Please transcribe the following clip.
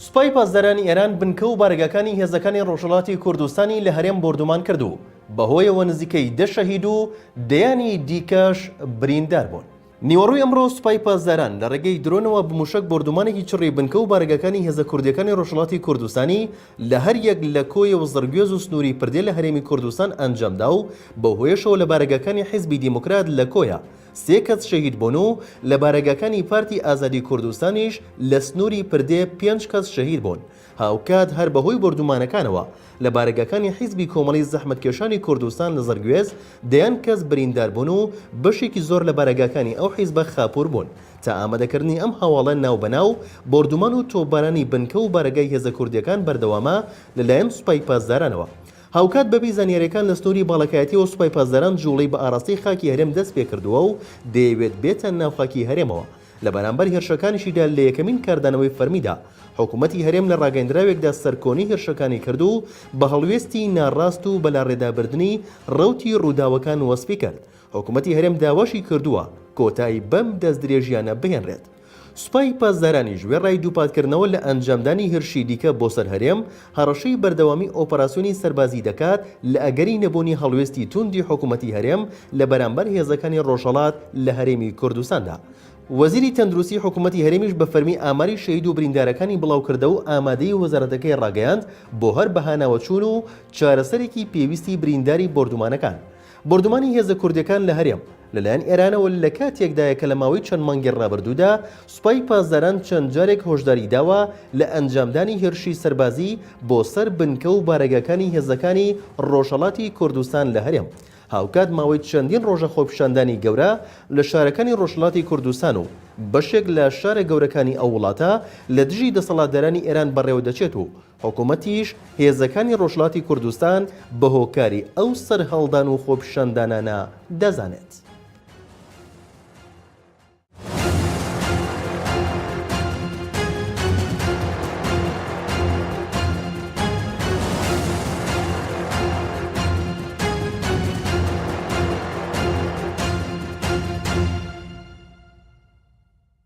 سوپای پاسدارانی ئێران بنکە و بارگەکانی هێزەکانی ڕۆژهەڵاتی کوردستانی لە هەرێم بۆردومان کردو بەهۆیەوە نزیکەی 10 شەهید و دەیانی دیکەش بریندار بوون. نیوەڕۆی ئەمڕۆ سوپای پاسداران لە ڕێگەی درۆنەوە بموشک بۆردومانێکی چڕی بنکە و بارگەکانی هێزە کوردیەکانی ڕۆژهەڵاتی کوردستانی لە هەر یەک لە کۆیە و زەرگوێز و سنووری پردێ لە هەرێمی کوردستان ئەنجامدا و بەهۆیەشەوە لە بارگەکانی حیزبی دیموکرات لە کۆیە 3 کەس شەهید بوون و لە بارگەکانی پارتی ئازادی کوردستانیش لە سنووری پردێ 5 کەس شەهید بوون. هاوکات هەر بەهۆی بردومانەکانەوە لە بارگەکانی حیزبی کۆمەڵی زەحمەتکێشانی کوردستان لە زەرگوێز دەیان کەس بریندار بوون و بەشێکی زۆر لە بارگەکانی ئەو حیزبە خاپوور بوون تا ئامادەکردنی ئەم هەواڵە ناوبەناو بردومان و تۆپبارانی بنکە و بارگای هێزە کوردیەکان بەردەوامە لەلایەن سوپای پاسدارانەوە. هاوکات بەبی زانیاریەکان لە سنووری باڵەکایەتی و سوپای پاسداران جوڵەی بە ئاراستەی خاکی هەرێم دەست پێ کردووە و دەیەوێت بێتە ناو خاکی هەرێمەوە. لە بەرامبەر هێرشەکانیشیدا لە یەکەمین کاردانەوەی فەرمیدا حکوومەتی هەرێم لە ڕاگەیەندراوێکدا سەرکۆنی هێرشەکانی کرد و بە هەڵوێستی ناڕاست و بەلاڕێدابردنی ڕەوتی ڕووداوەکان وەسفی کرد. حکوومەتی هەرێم داواشی کردووە کۆتایی بەم دەست درێژیانە بهێنرێت. سوپای پاسدارانیش وێڕای دووپاتکردنەوە لە ئەنجامدانی هێرشی دیکە بۆ سەر هەرێم هەڕەشەی بەردەوامی ئۆپەراسیۆنی سەربازی دەکات لە ئەگەری نەبوونی هەڵوێستی توندی حکوومەتی هەرێم لە بەرامبەر هێزەکانی ڕۆژهەڵات لە هەرێمی کوردستاندا. وەزیری تەندروستی حکوومەتی هەرێمیش بە فەرمی ئاماری شەهید و بریندارەکانی بڵاوکردە و ئامادەی وەزارەتەکەی ڕاگەیاند بۆ هەر بەهاناوە چوون و چارەسەرێکی پێویستی برینداری بردومانەکان. بردومانی هێزە کوردیەکان لە هەرێم لەلایەن ئێرانەوە لە کاتێکدایە کە لە ماوەی چەند مانگی ڕابردوودا سوپای پاسداران چەند جارێک هۆشداری داوە لە ئەنجامدانی هێرشی سەربازی بۆ سەر بنکە و بارگەکانی هێزەکانی ڕۆژهەڵاتی کوردستان لە هەرێم. هاوکات ماوەی چەندین ڕۆژە خۆپیشاندانی گەورە لە شارەکانی ڕۆژهەڵاتی کوردستان و بەشێک لە شارە گەورەکانی ئەو وڵاتە لە دژی دەسەڵاتدارانی ئێران بەڕێوە دەچێت و حکوومەتیش هێزەکانی ڕۆژهەڵاتی کوردستان بە هۆکاری ئەو سەرهەڵدان و خۆپیشاندانانە دەزانێت.